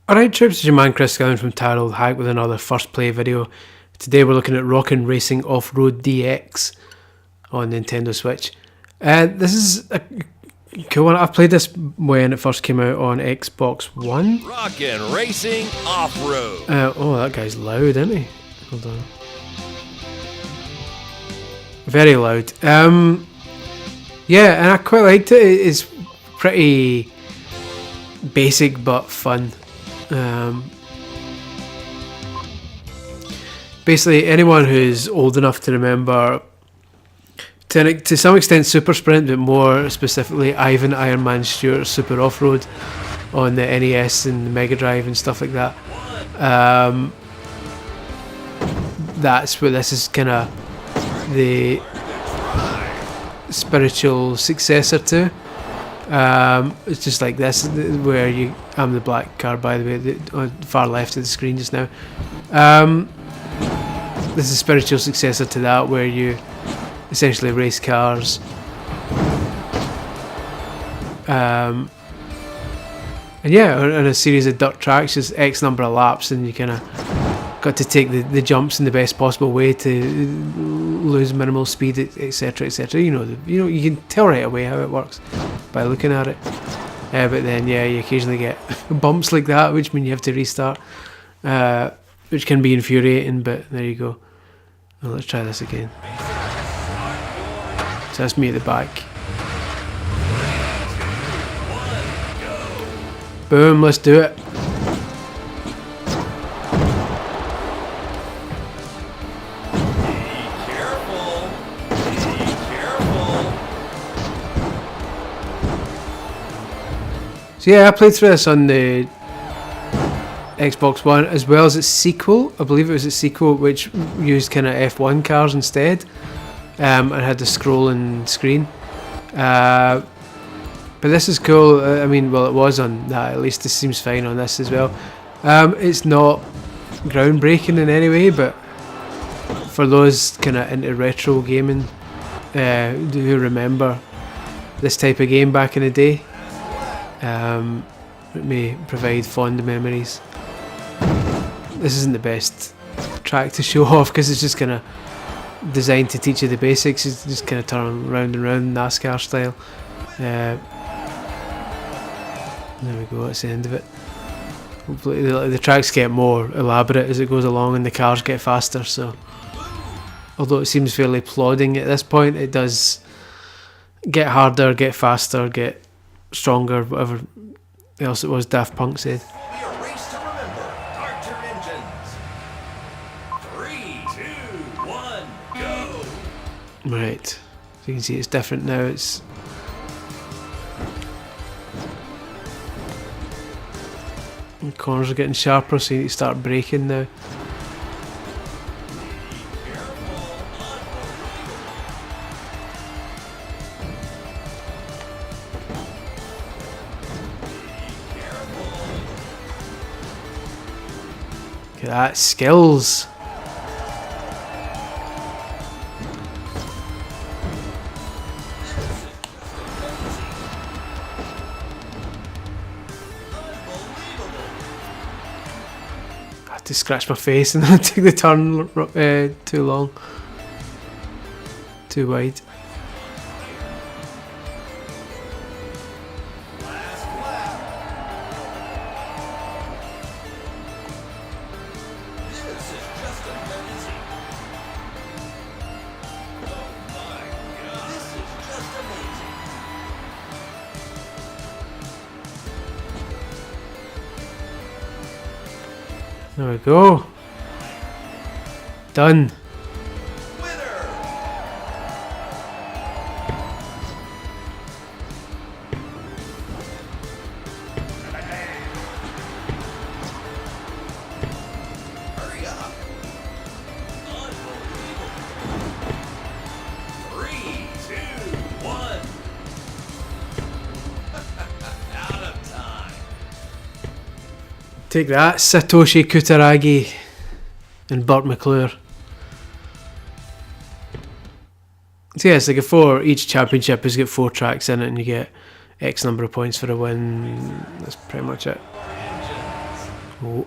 Alright troops, it's your man Chris Skillen from Tyrrell Hack with another first play video. Today we're looking at Rockin' Racing Off-Road DX on Nintendo Switch. This is a cool one. I've played this when it first came out on Xbox One. Rockin' Racing Off-Road. Oh, that guy's loud, isn't he? Hold on. Very loud. Yeah, and I quite liked it. It's pretty basic but fun. Basically, anyone who's old enough to remember, to some extent, Super Sprint, but more specifically Ivan Iron Man Stewart's Super Off-Road on the NES and the Mega Drive and stuff like that. That's what this is kind of the spiritual successor to. It's just like this, where I'm the black car, by the way, on the far left of the screen just now. This is a spiritual successor to that, where you essentially race cars. And yeah, on a series of dirt tracks, just X number of laps, and you kind of got to take the jumps in the best possible way to lose minimal speed, etc., etc. You know, you can tell right away how it works by looking at it. But then, yeah, you occasionally get bumps like that, which mean you have to restart, which can be infuriating. But there you go. Well, let's try this again. So that's me at the back. Boom, let's do it. So yeah, I played through this on the Xbox One as well as its sequel. I believe it was its sequel, which used kind of F1 cars instead, and had the scrolling screen. But this is cool. I mean, well, it was on that. At least it seems fine on this as well. It's not groundbreaking in any way, but for those kind of into retro gaming who remember this type of game back in the day, it may provide fond memories. This isn't the best track to show off because it's just kind of designed to teach you the basics. It's just kind of turn round and round NASCAR style. There we go, that's the end of it. Hopefully the tracks get more elaborate as it goes along and the cars get faster, so although it seems fairly plodding at this point, it does get harder, get faster, get stronger, whatever else it was Daft Punk said. Be a race to remember. Start your engines. 3, 2, 1, go. Right, so you can see it's different now. It's the corners are getting sharper, so you need to start braking now. Look at that, skills. I had to scratch my face and I took the turn too long. Too wide. There we go. Done. Hurry up. Unbelievable. 3, 2, 1. Out of time. Take that, Satoshi Kutaragi and Burt McClure. So yeah, it's like each championship has got 4 tracks in it, and you get X number of points for a win. That's pretty much it. Oh.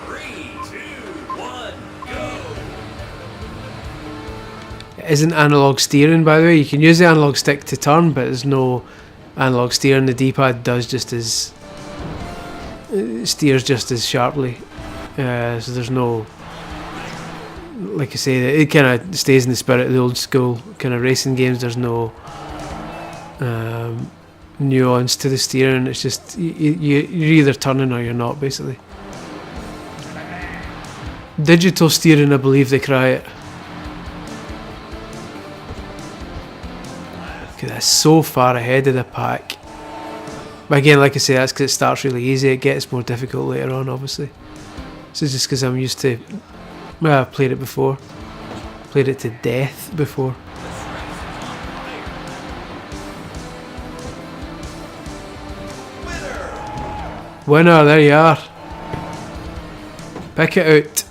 3, 2, 1, go. It isn't analog steering, by the way. You can use the analog stick to turn, but there's no analog steering. The D-pad does just as steers just as sharply. So there's no, like I say, it kind of stays in the spirit of the old school kind of racing games. There's no nuance to the steering. It's just you're either turning or you're not, basically. Digital steering, I believe they cry it. Okay, that's so far ahead of the pack. But again, like I say, that's because it starts really easy. It gets more difficult later on, obviously. This is just because I'm used to... Well, I've played it before. Played it to death before. Winner, there you are. Pick it out.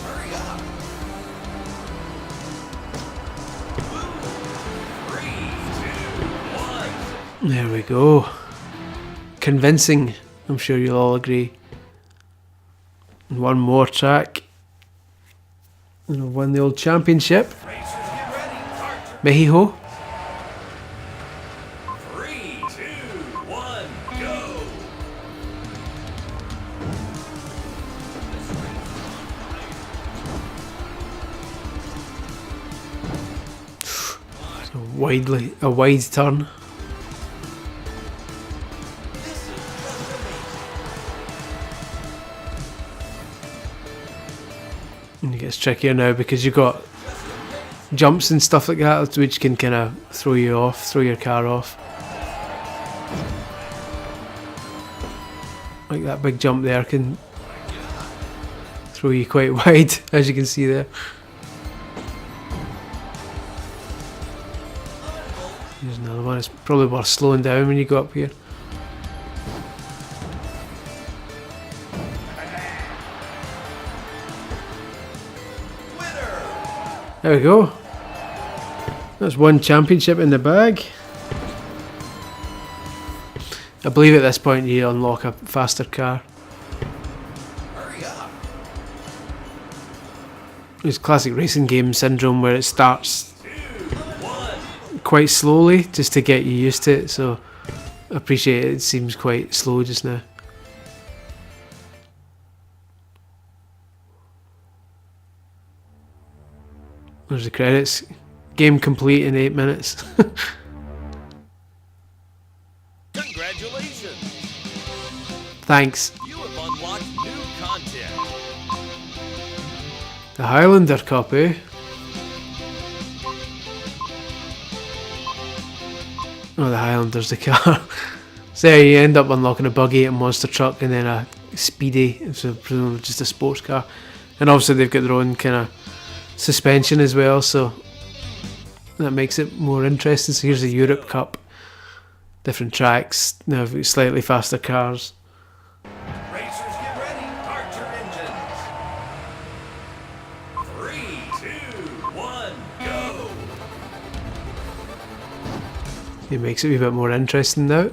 Hurry up. 3, 2, 1. There we go. Convincing, I'm sure you'll all agree. And one more track. And I've won the old championship. Racers, get ready. Start your Mexico. 3, 2, 1, go. A wide turn. And it gets trickier now because you've got jumps and stuff like that, which can kind of throw you off, throw your car off. Like that big jump there can throw you quite wide, as you can see there. Here's another one. It's probably worth slowing down when you go up here. There we go. That's one championship in the bag. I believe at this point you unlock a faster car. Hurry up. It's classic racing game syndrome where it starts 2, 1. quite slowly just to get you used to it, so I appreciate it. It seems quite slow just now. There's the credits. Game complete in 8 minutes. Congratulations. Thanks. You have unlocked new content. The Highlander Cup, eh? Oh, the Highlander's the car. So you end up unlocking a buggy, a monster truck, and then a speedy, so presumably just a sports car. And obviously they've got their own kind of suspension as well, so that makes it more interesting. So here's the Europe Cup. Different tracks, now slightly faster cars. Racers, get ready. Start your engines. 3, 2, 1, go. It makes it a wee bit more interesting now.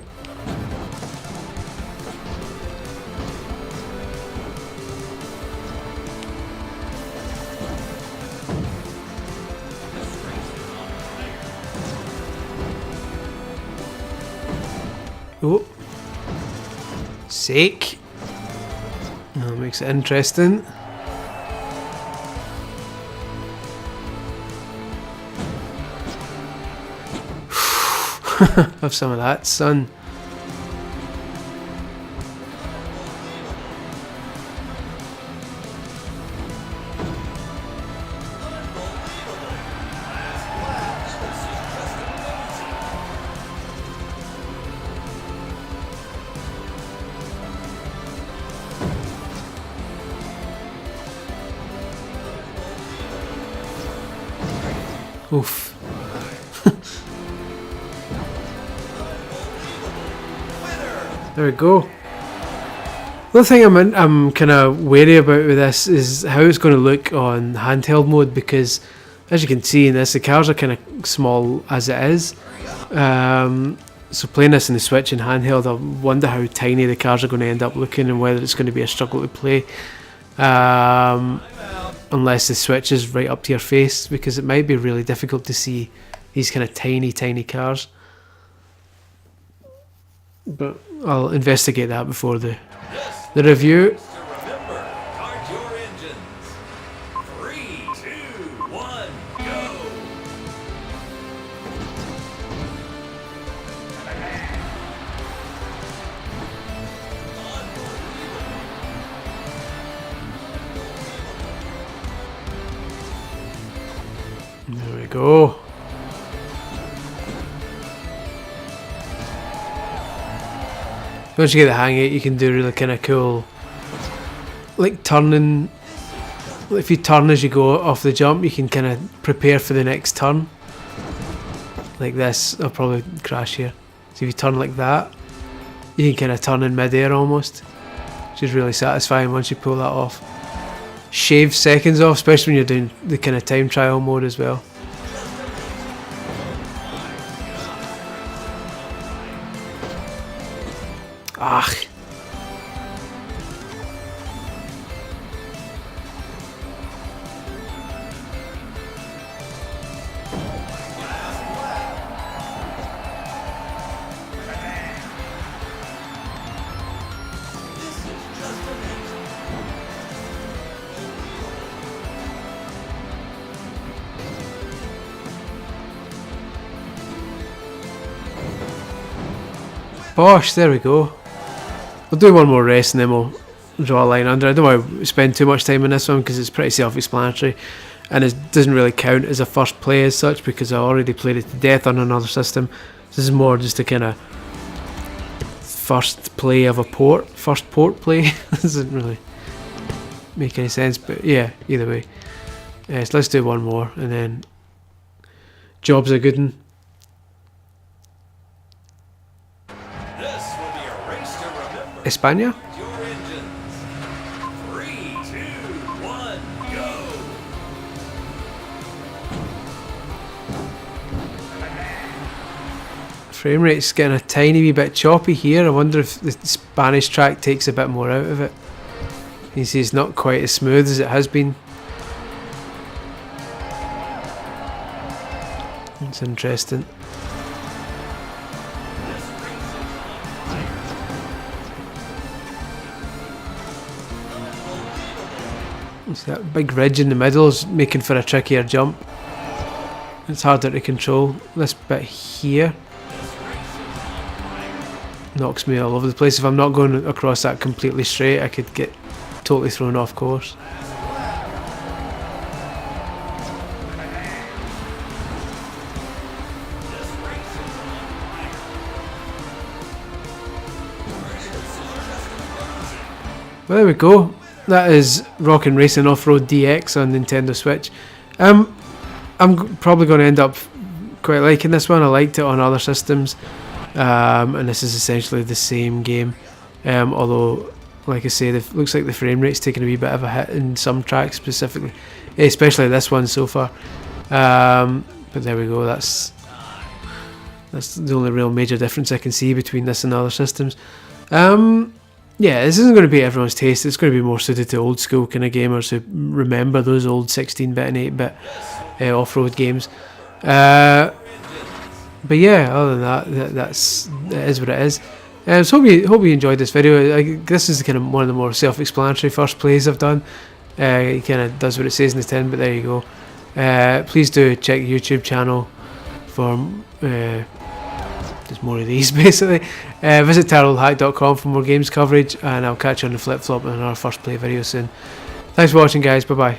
Oh, sake. That makes it interesting. Have some of that, son. Oof. There we go. The other thing I'm kind of wary about with this is how it's going to look on handheld mode, because as you can see in this, the cars are kind of small as it is. So playing this in the Switch and handheld, I wonder how tiny the cars are going to end up looking and whether it's going to be a struggle to play. Unless the Switch is right up to your face, because it might be really difficult to see these kind of tiny cars. But I'll investigate that before the review. Remember, start your engines. 3, 2, 1, go. There we go. Once you get the hang of it, you can do really kind of cool, like turning. If you turn as you go off the jump, you can kind of prepare for the next turn. Like this, I'll probably crash here. So if you turn like that, you can kind of turn in mid-air almost, which is really satisfying once you pull that off. Shave seconds off, especially when you're doing the kind of time trial mode as well. Ah. Bosh, there we go. We'll do one more race and then we'll draw a line under. I don't want to spend too much time on this one because it's pretty self-explanatory and it doesn't really count as a first play as such because I already played it to death on another system. This is more just a kind of first play of a port, first port play. Doesn't really make any sense, but yeah, either way. So let's do one more and then job's a good one. España? Your engines. 3, 2, 1, go. Frame rate's getting a tiny wee bit choppy here. I wonder if the Spanish track takes a bit more out of it. You see it's not quite as smooth as it has been. It's interesting. So that big ridge in the middle is making for a trickier jump. It's harder to control. This bit here knocks me all over the place. If I'm not going across that completely straight, I could get totally thrown off course. Well, there we go. That is Rockin' Racing Off-Road DX on Nintendo Switch. I'm probably going to end up quite liking this one. I liked it on other systems, and this is essentially the same game. Although, like I say, it looks like the frame rate's taking a wee bit of a hit in some tracks specifically, especially this one so far. But there we go. That's the only real major difference I can see between this and other systems. Yeah, this isn't going to be everyone's taste. It's going to be more suited to old school kind of gamers who remember those old 16-bit and 8-bit off-road games. But yeah, other than that, that is what it is. So hope you enjoyed this video. This is kind of one of the more self-explanatory first plays I've done. It kind of does what it says in the tin, but there you go. Please do check the YouTube channel for there's more of these basically. Visit TyrrellHack.com for more games coverage, and I'll catch you on the flip-flop in our first play video soon. Thanks for watching, guys. Bye bye.